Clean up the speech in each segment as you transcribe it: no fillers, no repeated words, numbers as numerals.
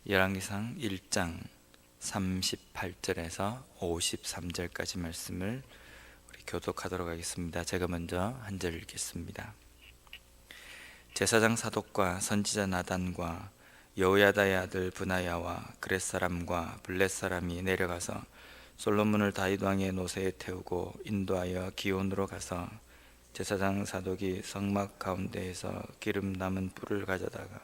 열왕기상 1장 38절에서 53절까지 말씀을 우리 교독하도록 하겠습니다. 제가 먼저 한 절 읽겠습니다. 제사장 사독과 선지자 나단과 여호야다의 아들 브나야와 그렛 사람과 블렛 사람이 내려가서 솔로몬을 다윗 왕의 노새에 태우고 인도하여 기온으로 가서 제사장 사독이 성막 가운데에서 기름 남은 뿔을 가져다가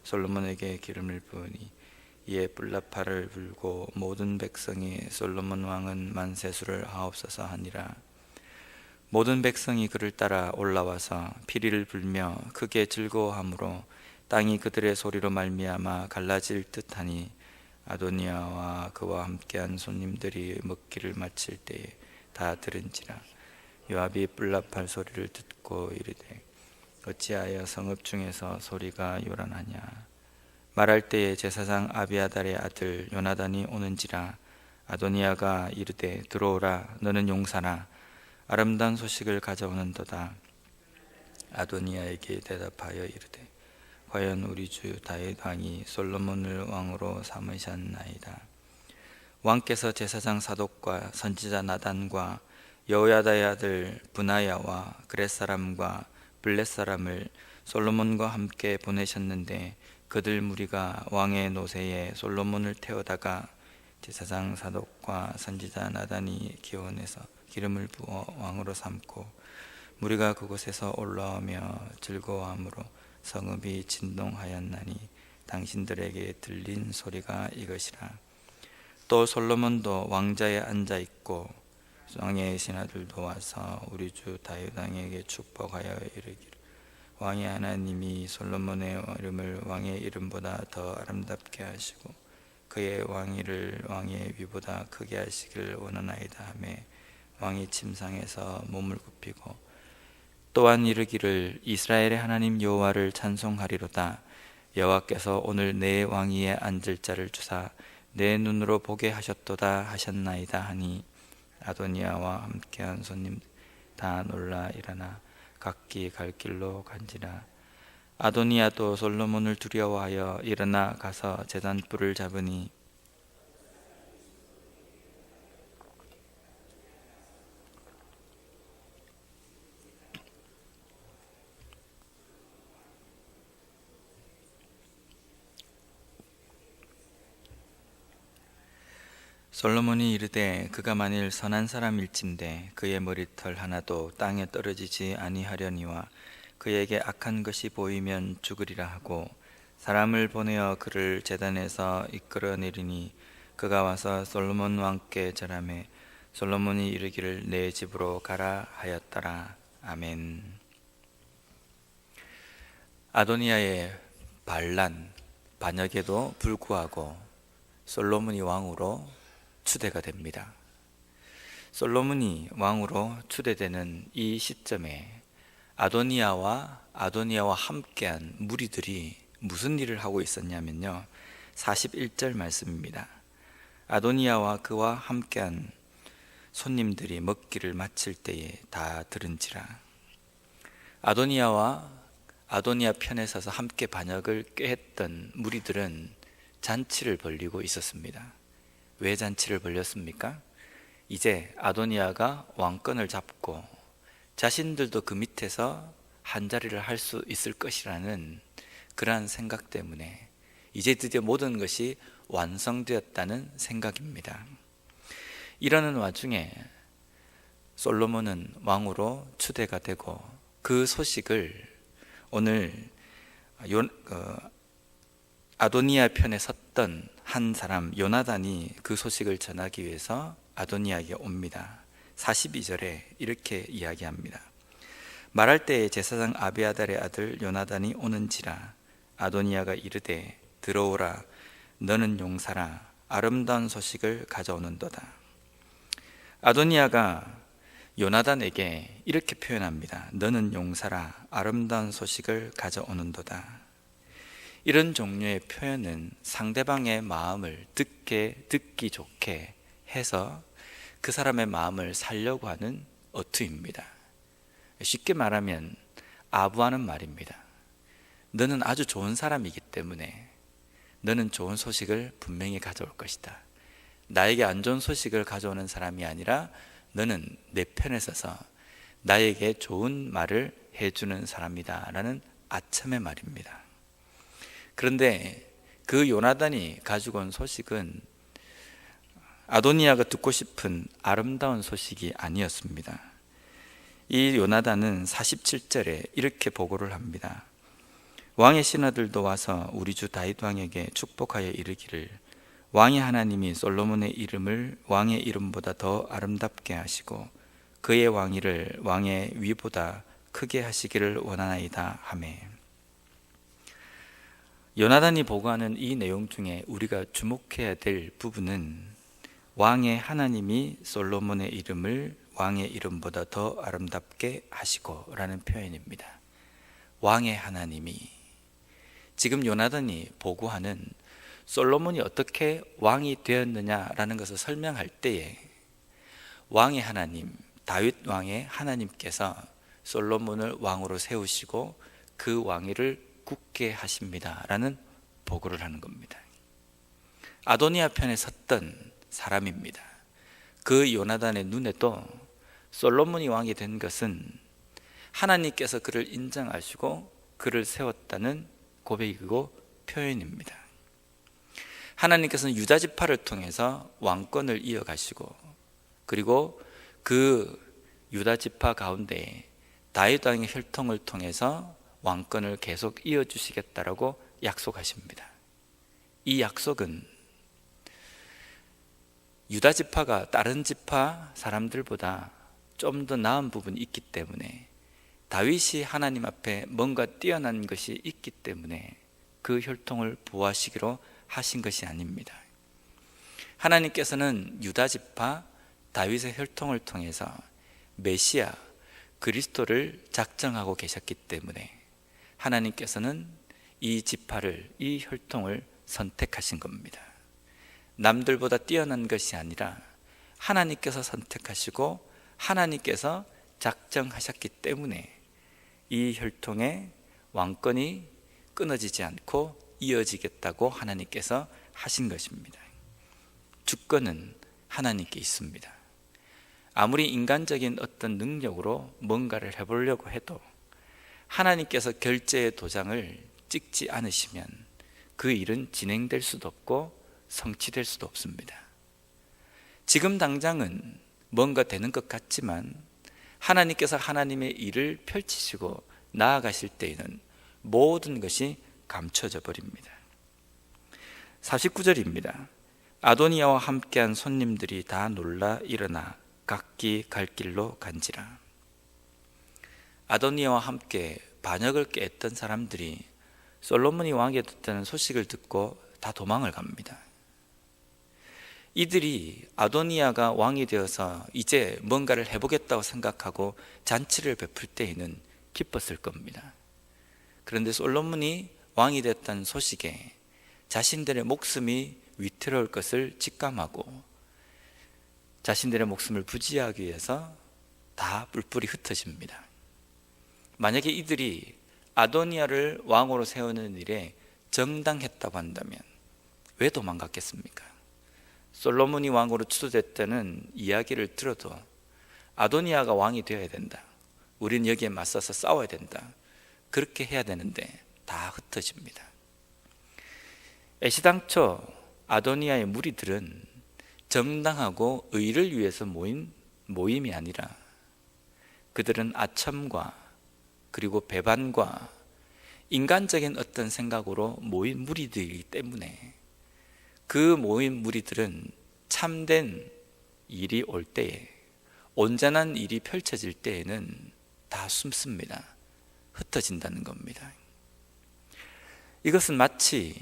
솔로몬에게 기름을 부으니 이에 뿔나팔을 불고 모든 백성이 솔로몬 왕은 만세수를 하옵소서 하니라. 모든 백성이 그를 따라 올라와서 피리를 불며 크게 즐거워하므로 땅이 그들의 소리로 말미암아 갈라질 듯하니 아도니아와 그와 함께한 손님들이 먹기를 마칠 때에 다 들은지라. 요압이 뿔나팔 소리를 듣고 이르되 어찌하여 성읍 중에서 소리가 요란하냐. 말할 때에 제사장 아비아달의 아들 요나단이 오는지라. 아도니아가 이르되 들어오라. 너는 용사라. 아름다운 소식을 가져오는도다. 아도니아에게 대답하여 이르되 과연 우리 주 다윗 왕이 솔로몬을 왕으로 삼으셨나이다. 왕께서 제사장 사독과 선지자 나단과 여호야다의 아들 브나야와 그렛 사람과 블렛 사람을 솔로몬과 함께 보내셨는데 그들 무리가 왕의 노새에 솔로몬을 태우다가 제사장 사독과 선지자 나단이 기원해서 기름을 부어 왕으로 삼고 무리가 그곳에서 올라오며 즐거워함으로 성읍이 진동하였나니 당신들에게 들린 소리가 이것이라. 또 솔로몬도 왕자에 앉아 있고 왕의 신하들도 와서 우리 주 다윗 왕에게 축복하여 이르기를 왕의 하나님이 솔로몬의 이름을 왕의 이름보다 더 아름답게 하시고 그의 왕위를 왕의 위보다 크게 하시길 원하나이다 하며 왕이 침상에서 몸을 굽히고 또한 이르기를 이스라엘의 하나님 여호와를 찬송하리로다. 여호와께서 오늘 내 왕위에 앉을 자를 주사 내 눈으로 보게 하셨도다 하셨나이다 하니 아도니아와 함께한 손님 다 놀라 일어나 각기 갈 길로 간지라. 아도니아도 솔로몬을 두려워하여 일어나 가서 제단불을 잡으니 솔로몬이 이르되 그가 만일 선한 사람일진데 그의 머리털 하나도 땅에 떨어지지 아니하려니와 그에게 악한 것이 보이면 죽으리라 하고 사람을 보내어 그를 제단에서 이끌어내리니 그가 와서 솔로몬 왕께 절하매 솔로몬이 이르기를 내 집으로 가라 하였더라. 아멘. 아도니아의 반란 반역에도 불구하고 솔로몬이 왕으로 추대가 됩니다. 솔로몬이 왕으로 추대되는 이 시점에 아도니아와 함께한 무리들이 무슨 일을 하고 있었냐면요, 41절 말씀입니다. 아도니아와 그와 함께한 손님들이 먹기를 마칠 때에 다 들은지라. 아도니아 편에 서서 함께 반역을 꾀했던 무리들은 잔치를 벌이고 있었습니다. 왜 잔치를 벌였습니까? 이제 아도니아가 왕권을 잡고 자신들도 그 밑에서 한자리를 할 수 있을 것이라는 그러한 생각 때문에 이제 드디어 모든 것이 완성되었다는 생각입니다. 이러는 와중에 솔로몬은 왕으로 추대가 되고 그 소식을 오늘 아도니아 편에 섰던 한 사람 요나단이 그 소식을 전하기 위해서 아도니아에게 옵니다. 42절에 이렇게 이야기합니다. 말할 때에 제사장 아비아달의 아들 요나단이 오는지라. 아도니아가 이르되 들어오라. 너는 용사라. 아름다운 소식을 가져오는도다. 아도니아가 요나단에게 이렇게 표현합니다. 너는 용사라. 아름다운 소식을 가져오는도다. 이런 종류의 표현은 상대방의 마음을 듣기 좋게 해서 그 사람의 마음을 살려고 하는 어투입니다. 쉽게 말하면 아부하는 말입니다. 너는 아주 좋은 사람이기 때문에 너는 좋은 소식을 분명히 가져올 것이다. 나에게 안 좋은 소식을 가져오는 사람이 아니라 너는 내 편에 서서 나에게 좋은 말을 해주는 사람이다 라는 아첨의 말입니다. 그런데 그 요나단이 가지고 온 소식은 아도니아가 듣고 싶은 아름다운 소식이 아니었습니다. 이 요나단은 47절에 이렇게 보고를 합니다. 왕의 신하들도 와서 우리 주 다윗 왕에게 축복하여 이르기를 왕의 하나님이 솔로몬의 이름을 왕의 이름보다 더 아름답게 하시고 그의 왕위를 왕의 위보다 크게 하시기를 원하나이다 하매. 요나단이 보고하는 이 내용 중에 우리가 주목해야 될 부분은 왕의 하나님이 솔로몬의 이름을 왕의 이름보다 더 아름답게 하시고 라는 표현입니다. 왕의 하나님이, 지금 요나단이 보고하는 솔로몬이 어떻게 왕이 되었느냐라는 것을 설명할 때에 왕의 하나님, 다윗 왕의 하나님께서 솔로몬을 왕으로 세우시고 그 왕위를 굳게 하십니다 라는 보고를 하는 겁니다. 아도니아 편에 섰던 사람입니다. 그 요나단의 눈에도 솔로몬이 왕이 된 것은 하나님께서 그를 인정하시고 그를 세웠다는 고백이고 표현입니다. 하나님께서는 유다 지파를 통해서 왕권을 이어가시고 그리고 그 유다 지파 가운데 다윗 왕의 혈통을 통해서 왕권을 계속 이어주시겠다라고 약속하십니다. 이 약속은 유다 지파가 다른 지파 사람들보다 좀 더 나은 부분이 있기 때문에, 다윗이 하나님 앞에 뭔가 뛰어난 것이 있기 때문에 그 혈통을 보호하시기로 하신 것이 아닙니다. 하나님께서는 유다 지파 다윗의 혈통을 통해서 메시아 그리스도를 작정하고 계셨기 때문에 하나님께서는 이 지파를, 이 혈통을 선택하신 겁니다. 남들보다 뛰어난 것이 아니라 하나님께서 선택하시고 하나님께서 작정하셨기 때문에 이 혈통의 왕권이 끊어지지 않고 이어지겠다고 하나님께서 하신 것입니다. 주권은 하나님께 있습니다. 아무리 인간적인 어떤 능력으로 뭔가를 해보려고 해도 하나님께서 결제의 도장을 찍지 않으시면 그 일은 진행될 수도 없고 성취될 수도 없습니다. 지금 당장은 뭔가 되는 것 같지만 하나님께서 하나님의 일을 펼치시고 나아가실 때에는 모든 것이 감춰져 버립니다. 49절입니다. 아도니아와 함께한 손님들이 다 놀라 일어나 각기 갈 길로 간지라. 아도니아와 함께 반역을 꾀했던 사람들이 솔로몬이 왕이 됐다는 소식을 듣고 다 도망을 갑니다. 이들이 아도니아가 왕이 되어서 이제 뭔가를 해보겠다고 생각하고 잔치를 베풀 때에는 기뻤을 겁니다. 그런데 솔로몬이 왕이 됐다는 소식에 자신들의 목숨이 위태로울 것을 직감하고 자신들의 목숨을 부지하기 위해서 다 뿔뿔이 흩어집니다. 만약에 이들이 아도니아를 왕으로 세우는 일에 정당했다고 한다면 왜 도망갔겠습니까? 솔로몬이 왕으로 추도됐다는 이야기를 들어도 아도니아가 왕이 되어야 된다, 우린 여기에 맞서서 싸워야 된다, 그렇게 해야 되는데 다 흩어집니다. 애시당초 아도니아의 무리들은 정당하고 의를 위해서 모인 모임이 아니라 그들은 아첨과 그리고 배반과 인간적인 어떤 생각으로 모인 무리들이기 때문에 그 모인 무리들은 참된 일이 올 때에, 온전한 일이 펼쳐질 때에는 다 숨습니다. 흩어진다는 겁니다. 이것은 마치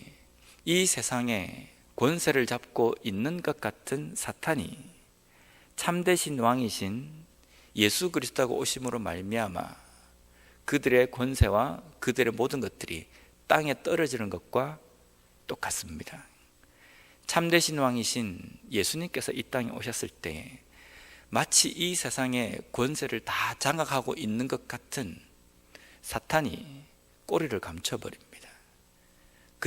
이 세상에 권세를 잡고 있는 것 같은 사탄이 참되신 왕이신 예수 그리스도가 오심으로 말미암아 그들의 권세와 그들의 모든 것들이 땅에 떨어지는 것과 똑같습니다. 참되신 왕이신 예수님께서 이 땅에 오셨을 때 마치 이 세상의 권세를 다 장악하고 있는 것 같은 사탄이 꼬리를 감춰버립니다.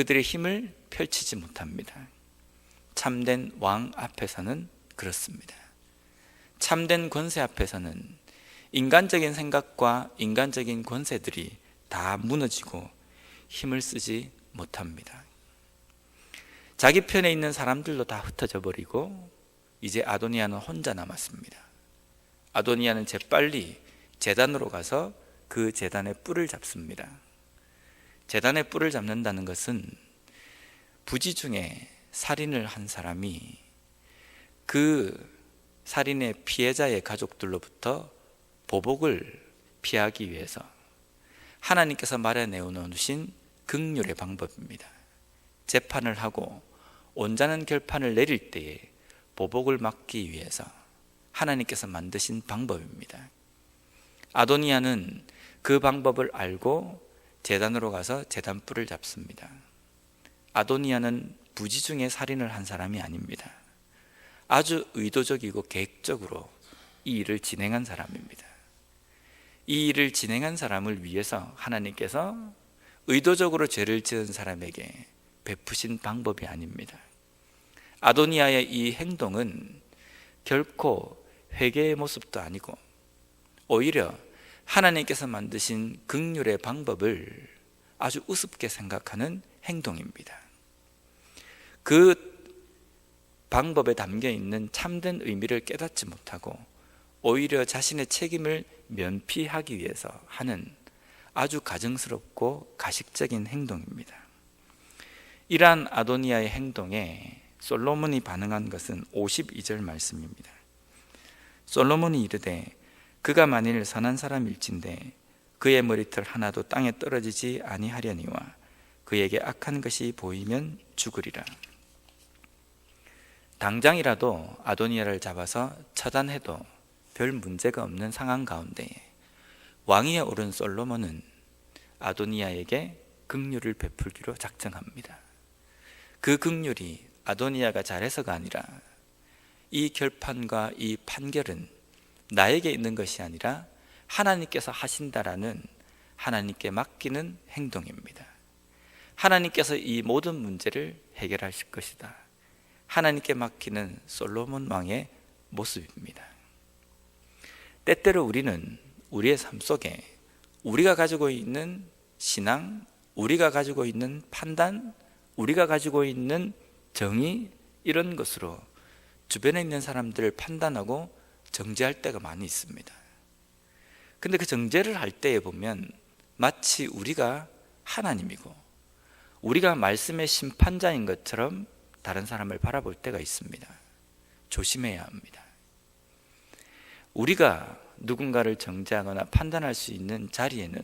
그들의 힘을 펼치지 못합니다. 참된 왕 앞에서는 그렇습니다. 참된 권세 앞에서는 인간적인 생각과 인간적인 권세들이 다 무너지고 힘을 쓰지 못합니다. 자기 편에 있는 사람들도 다 흩어져 버리고 이제 아도니아는 혼자 남았습니다. 아도니아는 재빨리 제단으로 가서 그 제단의 뿔을 잡습니다. 제단의 뿔을 잡는다는 것은 부지 중에 살인을 한 사람이 그 살인의 피해자의 가족들로부터 보복을 피하기 위해서 하나님께서 마련해 놓으신 긍휼의 방법입니다. 재판을 하고 온전한 결판을 내릴 때에 보복을 막기 위해서 하나님께서 만드신 방법입니다. 아도니아는 그 방법을 알고 제단으로 가서 제단 뿔을 잡습니다. 아도니아는 부지 중에 살인을 한 사람이 아닙니다. 아주 의도적이고 계획적으로 이 일을 진행한 사람입니다. 이 일을 진행한 사람을 위해서 하나님께서 의도적으로 죄를 지은 사람에게 베푸신 방법이 아닙니다. 아도니아의 이 행동은 결코 회개의 모습도 아니고 오히려 하나님께서 만드신 긍휼의 방법을 아주 우습게 생각하는 행동입니다. 그 방법에 담겨 있는 참된 의미를 깨닫지 못하고 오히려 자신의 책임을 면피하기 위해서 하는 아주 가증스럽고 가식적인 행동입니다. 이러한 아도니아의 행동에 솔로몬이 반응한 것은 52절 말씀입니다. 솔로몬이 이르되 그가 만일 선한 사람일진데 그의 머리털 하나도 땅에 떨어지지 아니하려니와 그에게 악한 것이 보이면 죽으리라. 당장이라도 아도니아를 잡아서 처단해도 별 문제가 없는 상황 가운데 왕위에 오른 솔로몬은 아도니아에게 긍휼을 베풀기로 작정합니다. 그 긍휼이 아도니아가 잘해서가 아니라 이 결판과 이 판결은 나에게 있는 것이 아니라 하나님께서 하신다라는 하나님께 맡기는 행동입니다. 하나님께서 이 모든 문제를 해결하실 것이다. 하나님께 맡기는 솔로몬 왕의 모습입니다. 때때로 우리는 우리의 삶 속에 우리가 가지고 있는 신앙, 우리가 가지고 있는 판단, 우리가 가지고 있는 정의, 이런 것으로 주변에 있는 사람들을 판단하고 정죄할 때가 많이 있습니다. 근데 그 정죄를 할 때에 보면 마치 우리가 하나님이고 우리가 말씀의 심판자인 것처럼 다른 사람을 바라볼 때가 있습니다. 조심해야 합니다. 우리가 누군가를 정죄하거나 판단할 수 있는 자리에는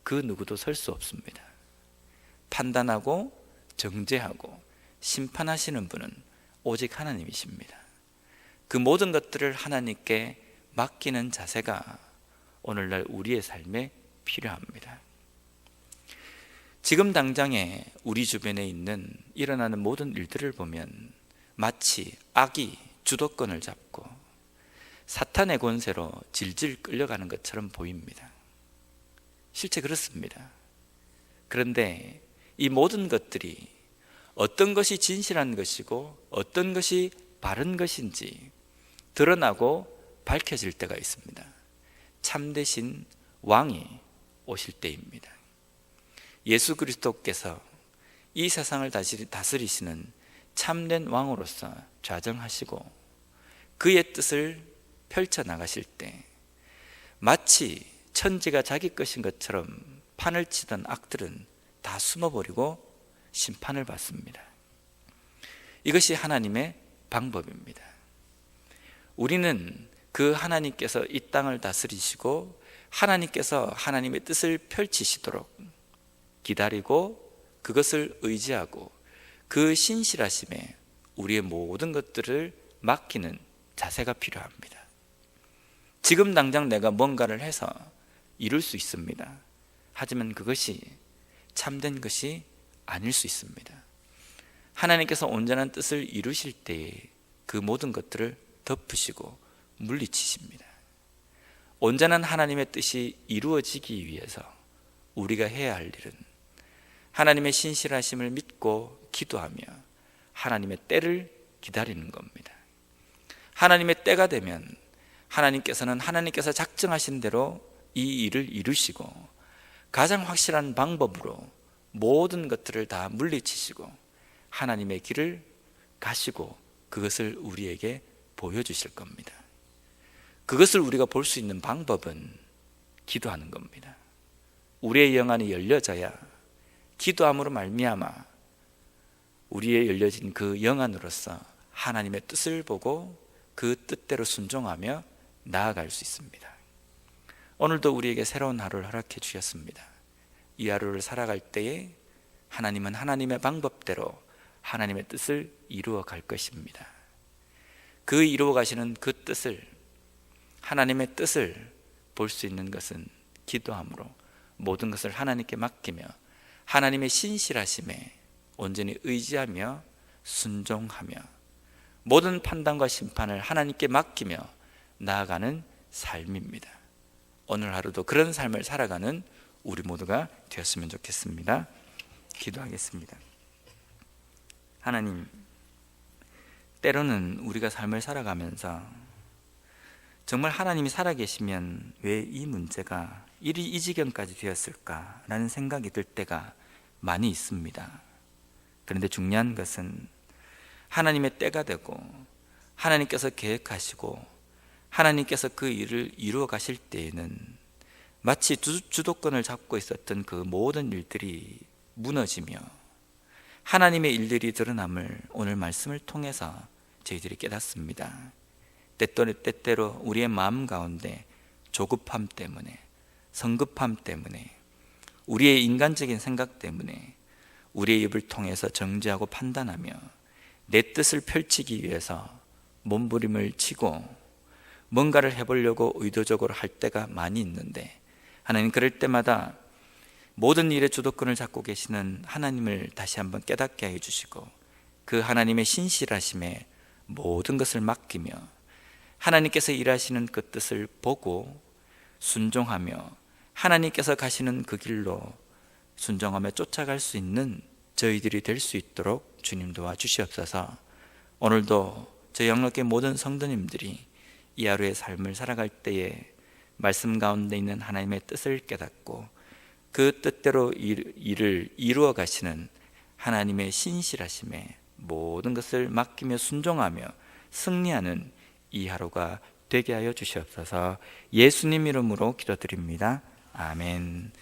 그 누구도 설 수 없습니다. 판단하고 정죄하고 심판하시는 분은 오직 하나님이십니다. 그 모든 것들을 하나님께 맡기는 자세가 오늘날 우리의 삶에 필요합니다. 지금 당장에 우리 주변에 있는 일어나는 모든 일들을 보면 마치 악이 주도권을 잡고 사탄의 권세로 질질 끌려가는 것처럼 보입니다. 실제 그렇습니다. 그런데 이 모든 것들이 어떤 것이 진실한 것이고 어떤 것이 바른 것인지 드러나고 밝혀질 때가 있습니다. 참되신 왕이 오실 때입니다. 예수 그리스도께서 이 세상을 다스리시는 참된 왕으로서 좌정하시고 그의 뜻을 펼쳐나가실 때 마치 천지가 자기 것인 것처럼 판을 치던 악들은 다 숨어버리고 심판을 받습니다. 이것이 하나님의 방법입니다. 우리는 그 하나님께서 이 땅을 다스리시고 하나님께서 하나님의 뜻을 펼치시도록 기다리고 그것을 의지하고 그 신실하심에 우리의 모든 것들을 맡기는 자세가 필요합니다. 지금 당장 내가 뭔가를 해서 이룰 수 있습니다. 하지만 그것이 참된 것이 아닐 수 있습니다. 하나님께서 온전한 뜻을 이루실 때에 그 모든 것들을 덮으시고 물리치십니다. 온전한 하나님의 뜻이 이루어지기 위해서 우리가 해야 할 일은 하나님의 신실하심을 믿고 기도하며 하나님의 때를 기다리는 겁니다. 하나님의 때가 되면 하나님께서는 하나님께서 작정하신 대로 이 일을 이루시고 가장 확실한 방법으로 모든 것들을 다 물리치시고 하나님의 길을 가시고 그것을 우리에게 보여주실 겁니다. 그것을 우리가 볼 수 있는 방법은 기도하는 겁니다. 우리의 영안이 열려져야 기도함으로 말미암아 우리의 열려진 그 영안으로서 하나님의 뜻을 보고 그 뜻대로 순종하며 나아갈 수 있습니다. 오늘도 우리에게 새로운 하루를 허락해 주셨습니다. 이 하루를 살아갈 때에 하나님은 하나님의 방법대로 하나님의 뜻을 이루어 갈 것입니다. 그 이루어 가시는 그 뜻을, 하나님의 뜻을 볼 수 있는 것은 기도함으로 모든 것을 하나님께 맡기며 하나님의 신실하심에 온전히 의지하며 순종하며 모든 판단과 심판을 하나님께 맡기며 나아가는 삶입니다. 오늘 하루도 그런 삶을 살아가는 우리 모두가 되었으면 좋겠습니다. 기도하겠습니다. 하나님, 때로는 우리가 삶을 살아가면서 정말 하나님이 살아계시면 왜 이 문제가 이 지경까지 되었을까라는 생각이 들 때가 많이 있습니다. 그런데 중요한 것은 하나님의 때가 되고 하나님께서 계획하시고 하나님께서 그 일을 이루어 가실 때에는 마치 주도권을 잡고 있었던 그 모든 일들이 무너지며 하나님의 일들이 드러남을 오늘 말씀을 통해서 저희들이 깨닫습니다. 때때로 우리의 마음 가운데 조급함 때문에, 성급함 때문에, 우리의 인간적인 생각 때문에 우리의 입을 통해서 정죄하고 판단하며 내 뜻을 펼치기 위해서 몸부림을 치고 뭔가를 해보려고 의도적으로 할 때가 많이 있는데, 하나님 그럴 때마다 모든 일의 주도권을 잡고 계시는 하나님을 다시 한번 깨닫게 해주시고 그 하나님의 신실하심에 모든 것을 맡기며 하나님께서 일하시는 그 뜻을 보고 순종하며 하나님께서 가시는 그 길로 순종하며 쫓아갈 수 있는 저희들이 될 수 있도록 주님 도와주시옵소서. 오늘도 저희 영락교회 모든 성도님들이 이 하루의 삶을 살아갈 때에 말씀 가운데 있는 하나님의 뜻을 깨닫고 그 뜻대로 일을 이루어 가시는 하나님의 신실하심에 모든 것을 맡기며 순종하며 승리하는 이 하루가 되게 하여 주시옵소서. 예수님 이름으로 기도드립니다. 아멘.